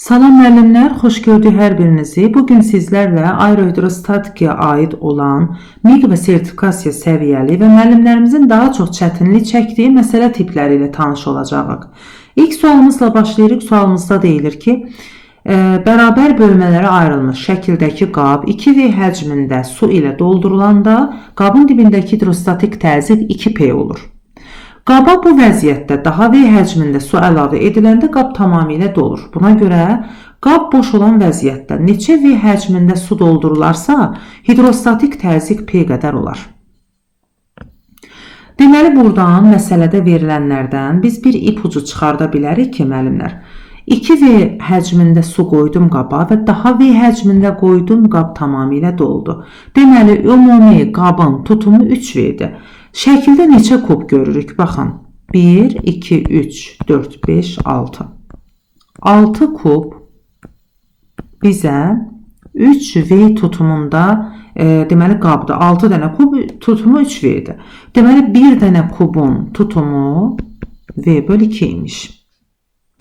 Salam müəllimlər, xoş gördük hər birinizi. Bugün sizlərlə aerohidrostatikaya aid olan miq və sertifikasiya səviyyəli və müəllimlərimizin daha çox çətinlik çəkdiyi məsələ tipləri ilə tanış olacağıq. İlk sualımızla başlayırıq. Sualımızda deyilir ki, bərabər bölmələrə ayrılmış şəkildəki qab 2V həcmində su ilə doldurulanda qabın dibindəki hidrostatik təzyiq 2P olur. Qaba bu vəziyyətdə daha V həcmində su əlavə ediləndə qab tamamilə dolur. Buna görə qab boş olan vəziyyətdə neçə V həcmində su doldurularsa, hidrostatik təzyiq P qədər olar. Deməli, buradan məsələdə verilənlərdən biz bir ipucu çıxarda bilərik ki, müəllimlər, 2V həcmində su qoydum qaba və daha V həcmində qoydum qab tamamilə doldu. Deməli, ümumi qabın tutumu 3V'dir. Şəkildə neçə kub görürük? Baxın. 1, 2, 3, 4, 5, 6. 6 kub bizə 3V tutumunda deməli qabda 6 dənə kub tutumu 3V'dir. Deməli 1 dənə kubun tutumu V bölü 2 imiş.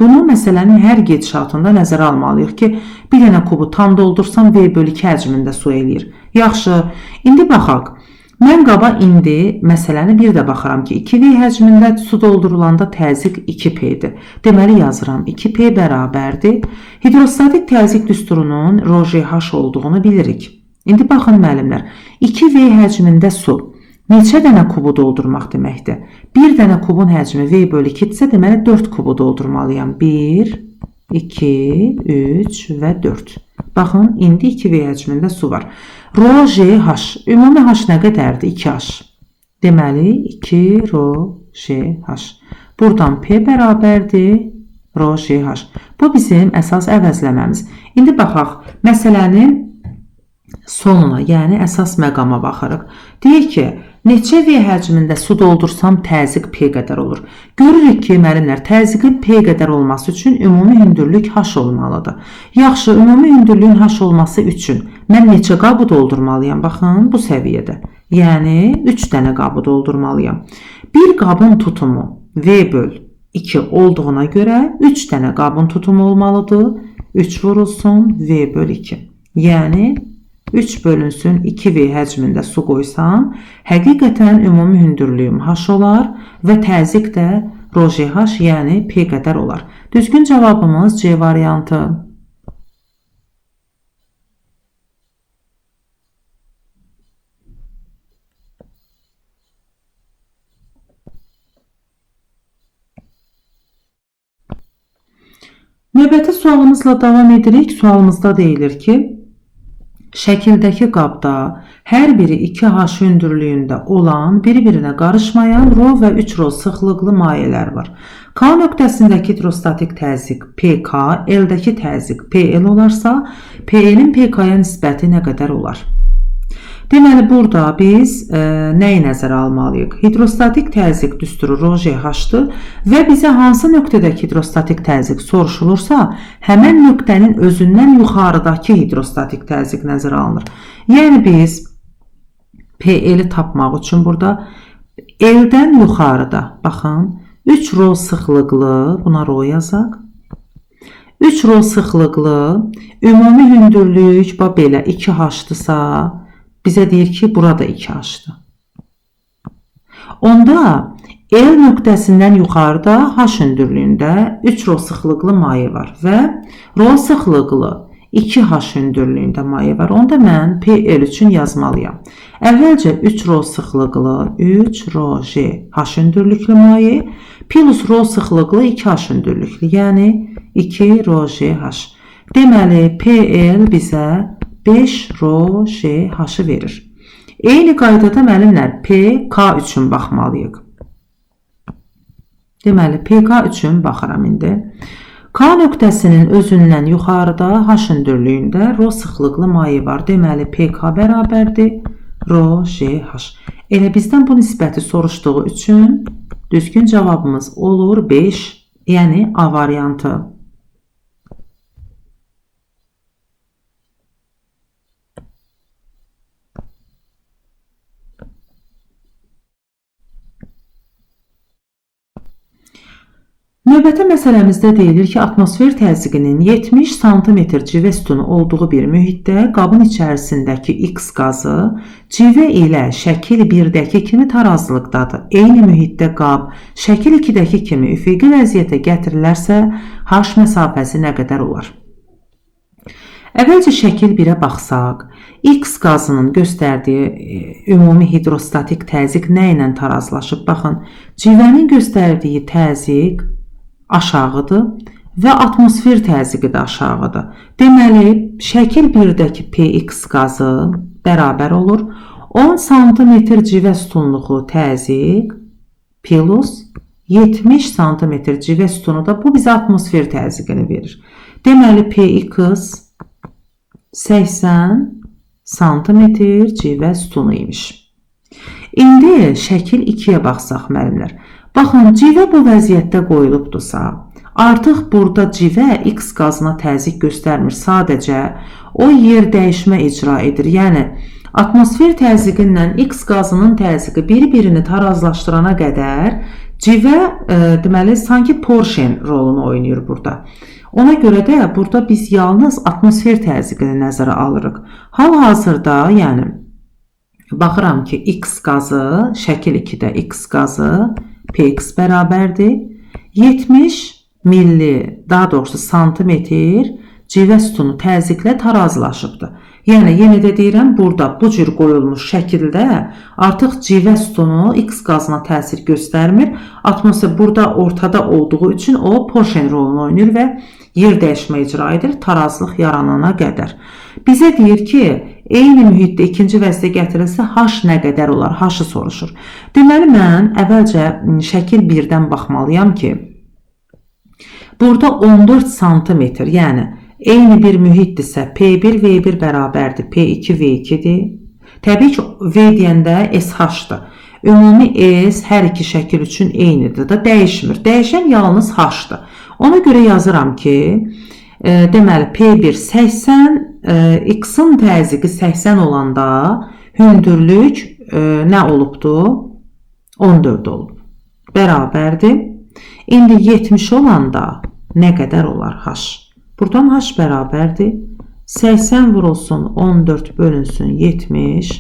Bunu məsələnin hər gedişatında nəzərə almalıyıq ki, bir dənə kubu tam doldursam V bölü 2 həcmində su eləyir. Yaxşı, indi baxaq. Mən qaba indi məsələni bir də baxıram ki, 2V həcmində su doldurulanda təzyiq 2P'dir. Deməli yazıram, 2P bərabərdir. Hidrostatik təzyiq düsturunun ρGH olduğunu bilirik. İndi baxın müəllimlər, 2V həcmində su neçə dənə kubu doldurmaq deməkdir? Bir dənə kubun həcmi V bölü 2-dirsə, deməli 4 kubu doldurmalıyam. 1, 2, 3 və 4. Baxın, indi 2V həcmində su var. ρGH, ümumi H nə qədərdir? 2H. Deməli, 2 ρGH. Buradan P bərabərdir ρGH. Bu bizim əsas əvəzləməmiz. İndi baxaq, məsələnin sonuna, yəni əsas məqama baxırıq. Deyək ki, neçə V həcmində su doldursam təzyiq P qədər olur. Görürük ki, müəllimlər, təzyiqin P qədər olması üçün ümumi hündürlük H olmalıdır. Yaxşı, ümumi hündürlüyün H olması üçün mən neçə qabı doldurmalıyam? Baxın, bu səviyyədə. Yəni, 3 dənə qabı doldurmalıyam. Bir qabın tutumu V böl 2 olduğuna görə 3 dənə qabın tutumu olmalıdır. 3 vurulsun V böl 2. Yəni, 3 bölünsün 2V həcmində su qoysam, həqiqətən ümumi hündürlüyüm H olar və təzyiq də ρGH, yəni P qədər olar. Düzgün cavabımız C variantı. Növbəti sualımızla davam edirik. Sualımızda deyilir ki, şəkildəki qabda hər biri 2H hündürlüyündə olan, bir-birinə qarışmayan ρ və 3ρ sıxlıqlı mayelər var. K nöqtəsindəki hidrostatik təzyiq PK, L-dəki təzyiq PL olarsa, PL-in PK-ya nisbəti nə qədər olar? Deməli, burada biz nəyi nəzərə almalıyıq? Hidrostatik təzyiq düsturu ρGH-dır və bizə hansı nöqtədəki hidrostatik təzyiq soruşulursa, həmən nöqtənin özündən yuxarıdakı hidrostatik təzyiq nəzərə alınır. Yəni, biz PL-i tapmaq üçün burada L-dən yuxarıda, baxın, 3ρ sıxlıqlı, buna ρ yazaq. 3ρ sıxlıqlı, ümumi hündürlük belə 2H-dırsa, bizə deyir ki, burada 2H-dır. Onda L nöqtəsindən yuxarıda H hündürlüyündə 3ρ sıxlıqlı maye var və ρ sıxlıqlı 2H hündürlüyündə maye var. Onda mən PL üçün yazmalıyam. Əvvəlcə 3ρ sıxlıqlı 3ρGH hündürlüklü maye plus ρ sıxlıqlı 2H hündürlüklü, yəni 2ρGH. Deməli, PL bizə 5ρGH-ı verir. Eyni qaydada müəllimlər PK üçün baxmalıyıq. Deməli, PK üçün baxıram indi. K nöqtəsinin özündən yuxarıda H hündürlüyündə ρ sıxlıqlı maye var. Deməli, PK bərabərdir ρGH. Elə bizdən bu nisbəti soruşduğu üçün düzgün cavabımız olur 5, yəni A variantı. Növbəti məsələmizdə deyilir ki, atmosfer təzyiqinin 70 sm civə sütunu olduğu bir mühitdə qabın içərisindəki X qazı civə ilə şəkil 1-dəki kimi tarazlıqdadır. Eyni mühitdə qab şəkil 2-dəki kimi üfüqi vəziyyətə gətirilərsə, H məsafəsi nə qədər olar? Əvvəlcə şəkil 1-ə baxsaq, X qazının göstərdiyi ümumi hidrostatik təzyiq nə ilə tarazlaşıb? Baxın, civənin göstərdiyi təzyiq aşağıdır və atmosfer təzyiqi də aşağıdır. Deməli, şəkil 1-dəki Px qazı bərabər olur 10 sm civə sütunluğu təzyiq plus 70 sm civə sütunu da bu bizə atmosfer təzyiqini verir. Deməli, Px 80 sm civə sütunu imiş. İndi şəkil 2-yə baxsaq müəllimlər. Baxın, civə bu vəziyyətdə qoyulubdursa, artıq burada civə X qazına təzyiq göstərmir. Sadəcə o yer dəyişmə icra edir. Yəni, atmosfer təzyiqi ilə X qazının təzyiqi bir-birini tarazlaşdırana qədər civə deməli, sanki porşen rolunu oynayır burada. Ona görə də burada biz yalnız atmosfer təzyiqini nəzərə alırıq. Hal-hazırda, yəni, baxıram ki, X qazı, şəkil 2-də X qazı Px bərabərdir. 70 milli, daha doğrusu santimetr civə sütunu təzyiqlə tarazlaşıbdır. Yəni, yenə də deyirəm, burada bu cür qoyulmuş şəkildə artıq civə sütunu X qazına təsir göstərmir. Atmosfer burada ortada olduğu üçün o porşen rolunu oynayır və yer dəyişmə icra edir tarazlıq yaranana qədər. Bizə deyir ki, eyni mühitdə ikinci vəzdə gətirilsə H nə qədər olar? H-ı soruşur. Deməli, mən əvvəlcə şəkil 1-dən baxmalıyam ki, burada 14 sm, yəni eyni bir mühitdirsə P1, V1 bərabərdir, P2, V2-dir. Təbii ki, V deyəndə SH-dır. Ümumi S hər iki şəkil üçün eynidir da, dəyişmir. Dəyişən yalnız H-dır. Ona görə yazıram ki, deməli, P1 80, X-in təzyiqi 80 olanda hündürlük nə olubdur? 14 olub. Bərabərdir. İndi 70 olanda nə qədər olar H? Buradan H bərabərdir. 80 vurulsun 14 bölünsün 70.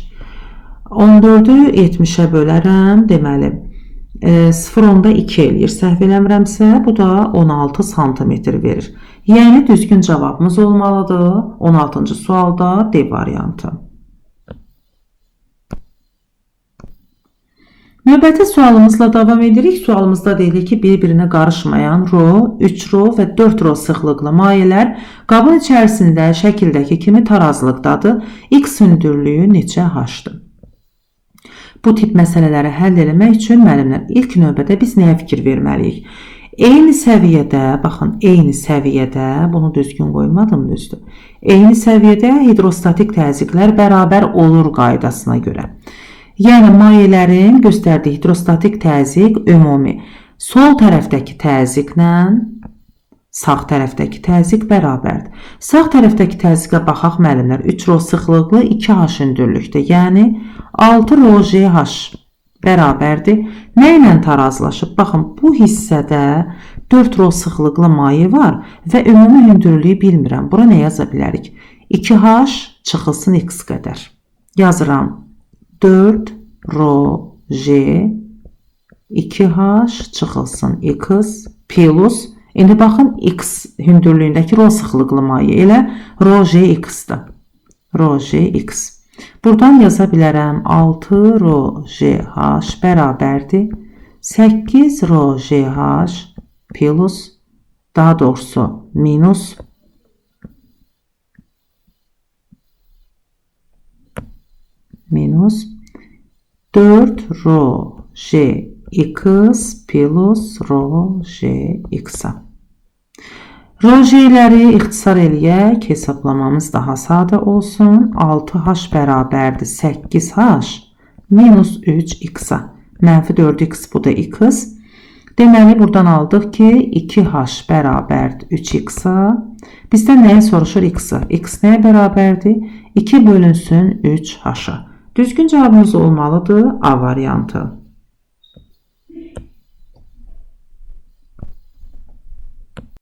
14-ü 70-ə bölərəm. Deməli, 0.2 eləyir. Səhv eləmirəmsə, bu da 16 sm verir. Yəni, düzgün cavabımız olmalıdır. 16-cı sualda D variantı. Növbəti sualımızla davam edirik. Sualımızda deyilir ki, bir-birinə qarışmayan ro, 3 ro və 4 ro sıxlıqlı mayelər qabın içərisində şəkildəki kimi tarazlıqdadır. X hündürlüyü neçə H-dır? Bu tip məsələləri həll etmək üçün müəllimlər ilk növbədə biz nəyə fikir verməliyik? Eyni səviyyədə, baxın, eyni səviyyədə, bunu düzgün qoymadım düzdür. Eyni səviyyədə hidrostatik təzyiqlər bərabər olur qaydasına görə. Yəni, mayələrin göstərdiyi hidrostatik təzyiq ümumi sol tərəfdəki təzyiqlə sağ tərəfdəki təzyiq bərabərdir. Sağ tərəfdəki təzyiqə baxaq müəllimlər, 3 ro sıxlıqlı 2H hündürlükdə, yəni 6 ro JH bərabərdir. Nə ilə tarazlaşıb? Baxın, bu hissədə 4 ro sıxlıqlı maye var və ümumi hündürlüyü bilmirəm. Bura nə yaza bilərik? 2H çıxılsın X qədər. Yazıram. 4 ro J 2H çıxılsın X plus, indi baxın, X hündürlüyündəki ro sıxlıqlı maye elə ro J X-dır. Ro J X. Buradan yaza bilərəm 6 ro JH bərabərdir. 8 ro JH plus, daha doğrusu minus 4 ro JX plus ro JX-a. Ro J'ləri ixtisar eləyək, hesablamamız daha sadə olsun. 6H bərabərdir 8H minus 3X-a. Mənfi 4X, bu da X. Deməli, buradan aldıq ki, 2H bərabərdir 3X-a. Bizdən nəyə soruşur X-a? X nəyə bərabərdir? 2 bölünsün 3H-a. Düzgün cavabımız olmalıdır A variantı.